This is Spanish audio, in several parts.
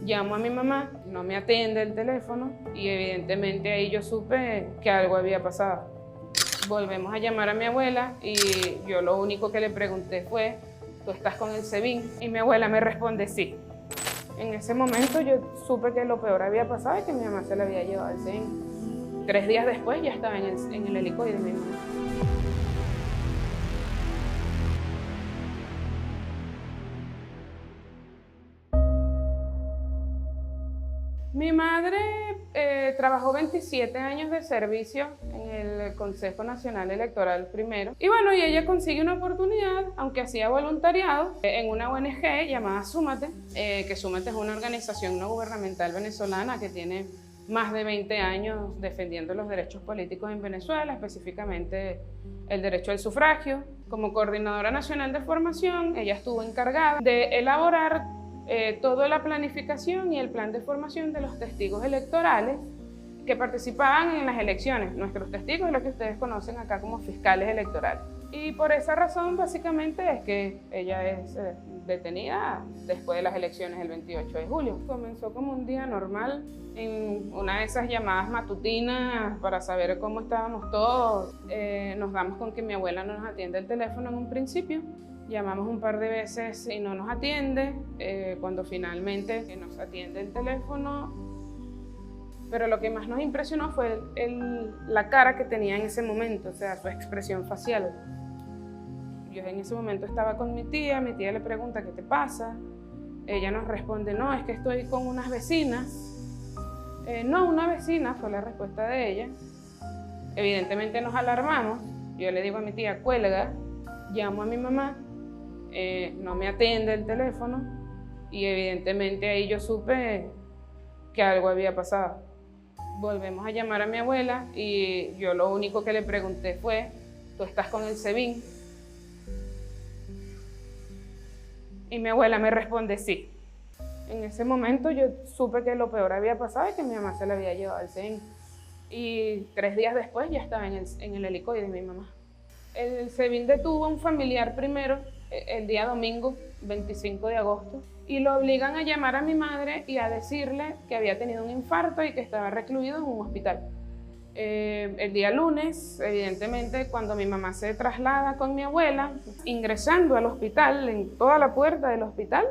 Llamo a mi mamá, no me atiende el teléfono y evidentemente ahí yo supe que algo había pasado. Volvemos a llamar a mi abuela y yo lo único que le pregunté fue, ¿tú estás con el SEBIN? Y mi abuela me responde sí. En ese momento yo supe que lo peor había pasado y que mi mamá se la había llevado al SEBIN. 3 días después ya estaba en el helicoide de mi mamá. Mi madre trabajó 27 años de servicio en el Consejo Nacional Electoral primero. Y bueno, y ella consigue una oportunidad, aunque hacía voluntariado, en una ONG llamada Súmate, que Súmate es una organización no gubernamental venezolana que tiene más de 20 años defendiendo los derechos políticos en Venezuela, específicamente el derecho al sufragio. Como coordinadora nacional de formación, ella estuvo encargada de elaborar toda la planificación y el plan de formación de los testigos electorales que participaban en las elecciones. Nuestros testigos es lo que ustedes conocen acá como fiscales electorales. Y por esa razón, básicamente, es que ella es detenida después de las elecciones del 28 de julio. Comenzó como un día normal, en una de esas llamadas matutinas para saber cómo estábamos todos. Nos damos con que mi abuela no nos atiende el teléfono en un principio. Llamamos un par de veces y no nos atiende. Cuando finalmente nos atiende el teléfono, pero lo que más nos impresionó fue la cara que tenía en ese momento, o sea, su expresión facial. Yo en ese momento estaba con mi tía le pregunta ¿qué te pasa? Ella nos responde, no, es que estoy con unas vecinas. No, una vecina, fue la respuesta de ella. Evidentemente nos alarmamos. Yo le digo a mi tía, cuelga, llamo a mi mamá, no me atiende el teléfono y evidentemente ahí yo supe que algo había pasado. Volvemos a llamar a mi abuela y yo lo único que le pregunté fue, ¿tú estás con el SEBIN? Y mi abuela me responde sí. En ese momento yo supe que lo peor había pasado y que mi mamá se la había llevado al SEBIN. Y 3 días después ya estaba en el helicoide de mi mamá. El SEBIN detuvo a un familiar primero, el día domingo, 25 de agosto, y lo obligan a llamar a mi madre y a decirle que había tenido un infarto y que estaba recluido en un hospital. El día lunes, evidentemente, cuando mi mamá se traslada con mi abuela, ingresando al hospital, en toda la puerta del hospital,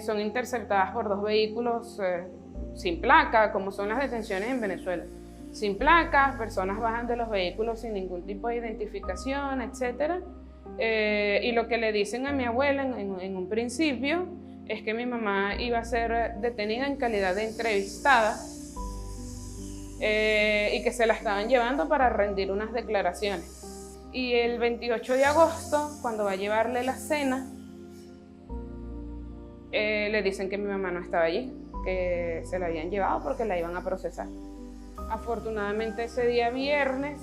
son interceptadas por 2 vehículos sin placa, como son las detenciones en Venezuela. Sin placas, personas bajan de los vehículos sin ningún tipo de identificación, etc. Y lo que le dicen a mi abuela en un principio es que mi mamá iba a ser detenida en calidad de entrevistada y que se la estaban llevando para rendir unas declaraciones. Y el 28 de agosto, cuando va a llevarle la cena, le dicen que mi mamá no estaba allí, que se la habían llevado porque la iban a procesar. Afortunadamente ese día viernes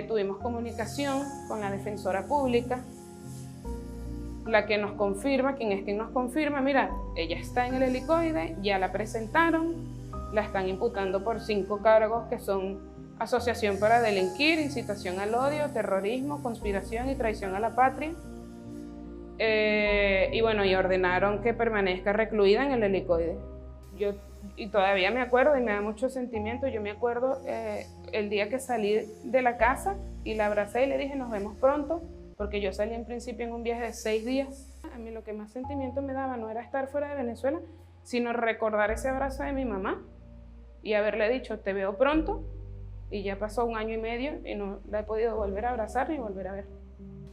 tuvimos comunicación con la defensora pública, la que nos confirma, quien nos confirma, mira, ella está en el helicoide, ya la presentaron, la están imputando por 5 cargos que son asociación para delinquir, incitación al odio, terrorismo, conspiración y traición a la patria. Y bueno, y ordenaron que permanezca recluida en el helicoide. Y todavía me acuerdo y me da mucho sentimiento, yo me acuerdo el día que salí de la casa y la abracé y le dije nos vemos pronto, porque yo salí en principio en un viaje de 6 días. A mí lo que más sentimiento me daba no era estar fuera de Venezuela, sino recordar ese abrazo de mi mamá y haberle dicho te veo pronto, y ya pasó 1 año y medio y no la he podido volver a abrazar ni volver a ver.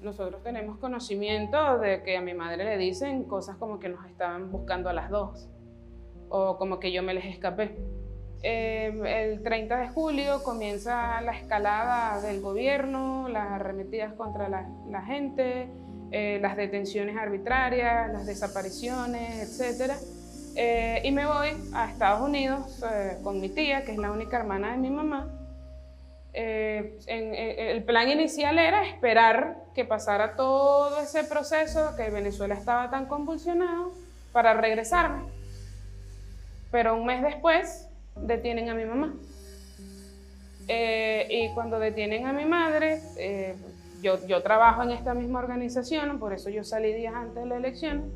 Nosotros tenemos conocimiento de que a mi madre le dicen cosas como que nos estaban buscando a las 2. O como que yo me les escapé. El 30 de julio comienza la escalada del gobierno, las arremetidas contra la gente, las detenciones arbitrarias, las desapariciones, etc. Y me voy a Estados Unidos con mi tía, que es la única hermana de mi mamá. El plan inicial era esperar que pasara todo ese proceso, que Venezuela estaba tan convulsionado, para regresarme. Pero 1 mes después detienen a mi mamá. Y cuando detienen a mi madre, yo trabajo en esta misma organización, por eso yo salí días antes de la elección.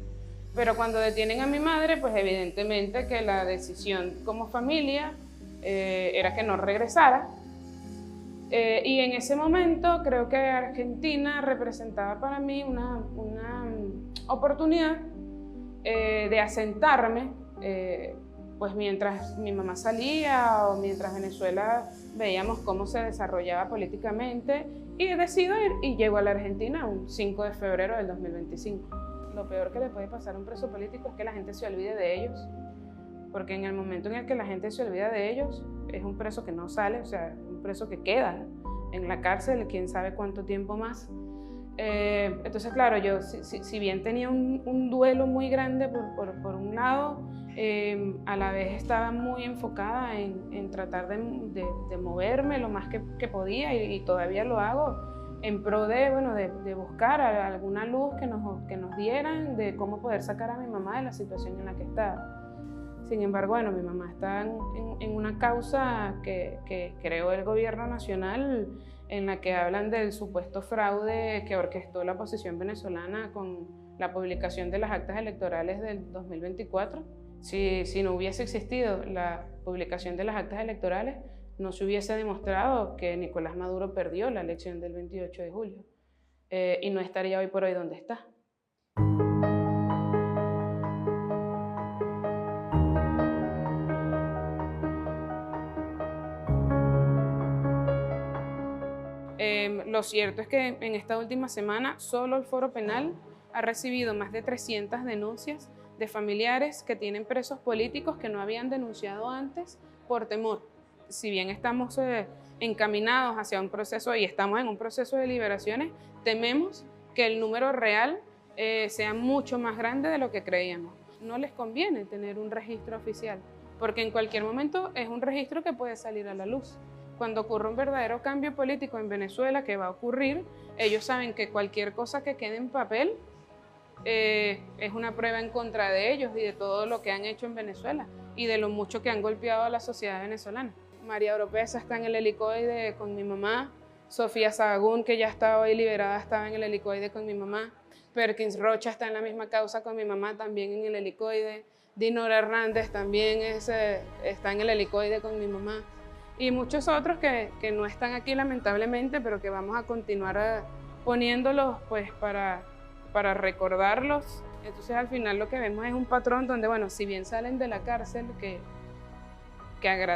Pero cuando detienen a mi madre, pues evidentemente que la decisión como familia era que no regresara. Y en ese momento creo que Argentina representaba para mí una oportunidad de asentarme, pues mientras mi mamá salía o mientras Venezuela veíamos cómo se desarrollaba políticamente, y decido ir y llego a la Argentina un 5 de febrero del 2025. Lo peor que le puede pasar a un preso político es que la gente se olvide de ellos, porque en el momento en el que la gente se olvida de ellos, es un preso que no sale, o sea, un preso que queda en la cárcel, quién sabe cuánto tiempo más. Entonces, claro, yo si bien tenía un duelo muy grande por un lado, a la vez estaba muy enfocada en tratar de moverme lo más que podía, y todavía lo hago, en pro de buscar alguna luz que nos dieran de cómo poder sacar a mi mamá de la situación en la que estaba. Sin embargo, bueno, mi mamá está en una causa que creó el gobierno nacional, en la que hablan del supuesto fraude que orquestó la oposición venezolana con la publicación de las actas electorales del 2024. Si no hubiese existido la publicación de las actas electorales, no se hubiese demostrado que Nicolás Maduro perdió la elección del 28 de julio y no estaría hoy por hoy donde está. Lo cierto es que en esta última semana solo el Foro Penal ha recibido más de 300 denuncias de familiares que tienen presos políticos que no habían denunciado antes por temor. Si bien estamos encaminados hacia un proceso y estamos en un proceso de liberaciones, tememos que el número real sea mucho más grande de lo que creíamos. No les conviene tener un registro oficial, porque en cualquier momento es un registro que puede salir a la luz. Cuando ocurra un verdadero cambio político en Venezuela, que va a ocurrir, ellos saben que cualquier cosa que quede en papel es una prueba en contra de ellos y de todo lo que han hecho en Venezuela y de lo mucho que han golpeado a la sociedad venezolana. María Oropesa está en el helicoide con mi mamá, Sofía Sahagún, que ya está hoy liberada, estaba en el helicoide con mi mamá, Perkins Rocha está en la misma causa con mi mamá, también en el helicoide, Dinora Hernández también está en el helicoide con mi mamá, y muchos otros que no están aquí lamentablemente, pero que vamos a continuar poniéndolos pues para recordarlos. Entonces al final lo que vemos es un patrón donde, bueno, si bien salen de la cárcel, que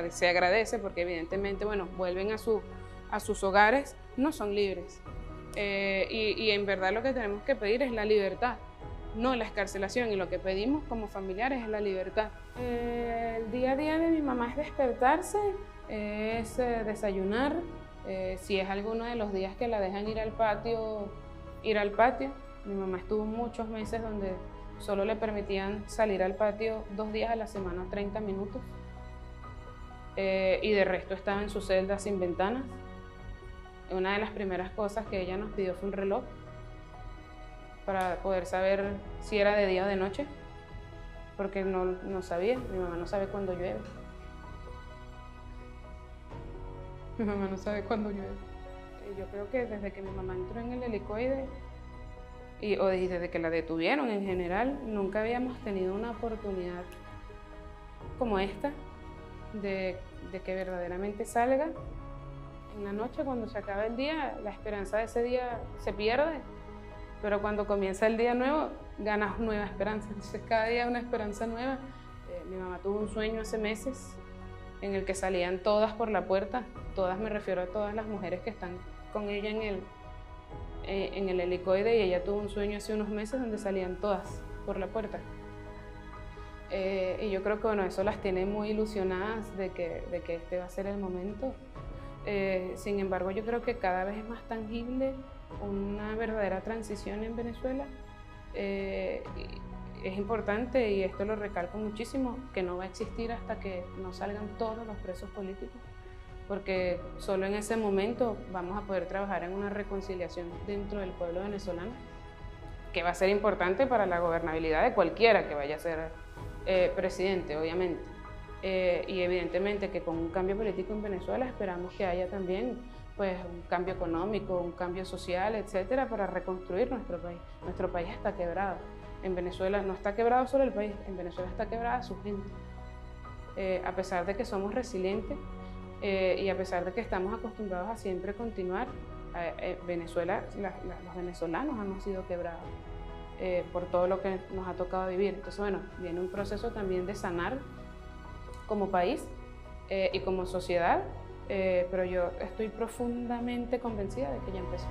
se agradece porque evidentemente, bueno, vuelven a sus hogares, no son libres. Y en verdad lo que tenemos que pedir es la libertad, no la excarcelación, y lo que pedimos como familiares es la libertad. El día a día de mi mamá es despertarse, es desayunar, si es alguno de los días que la dejan ir al patio. Mi mamá estuvo muchos meses donde solo le permitían salir al patio 2 días a la semana, 30 minutos, y de resto estaba en su celda sin ventanas. Una de las primeras cosas que ella nos pidió fue un reloj para poder saber si era de día o de noche, porque no sabía. Mi mamá no sabe cuándo llueve. Mi mamá no sabe cuándo llueve. Yo creo que desde que mi mamá entró en el helicoide, o desde que la detuvieron en general, nunca habíamos tenido una oportunidad como esta de que verdaderamente salga. En la noche, cuando se acaba el día, la esperanza de ese día se pierde, pero cuando comienza el día nuevo, ganas nueva esperanza. Entonces cada día una esperanza nueva. Mi mamá tuvo un sueño hace meses en el que salían todas por la puerta, todas, me refiero a todas las mujeres que están con ella en el helicoide, y ella tuvo un sueño hace unos meses donde salían todas por la puerta. Y yo creo que bueno, eso las tiene muy ilusionadas de que este va a ser el momento. Sin embargo, yo creo que cada vez es más tangible una verdadera transición en Venezuela. Es importante, y esto lo recalco muchísimo, que no va a existir hasta que no salgan todos los presos políticos, porque solo en ese momento vamos a poder trabajar en una reconciliación dentro del pueblo venezolano, que va a ser importante para la gobernabilidad de cualquiera que vaya a ser presidente, obviamente. Y evidentemente que con un cambio político en Venezuela esperamos que haya también pues, un cambio económico, un cambio social, etcétera, para reconstruir nuestro país. Nuestro país está quebrado. En Venezuela no está quebrado solo el país, en Venezuela está quebrada su gente. A pesar de que somos resilientes y a pesar de que estamos acostumbrados a siempre continuar, Venezuela, los venezolanos hemos sido quebrados por todo lo que nos ha tocado vivir. Entonces, bueno, viene un proceso también de sanar como país y como sociedad, pero yo estoy profundamente convencida de que ya empezó.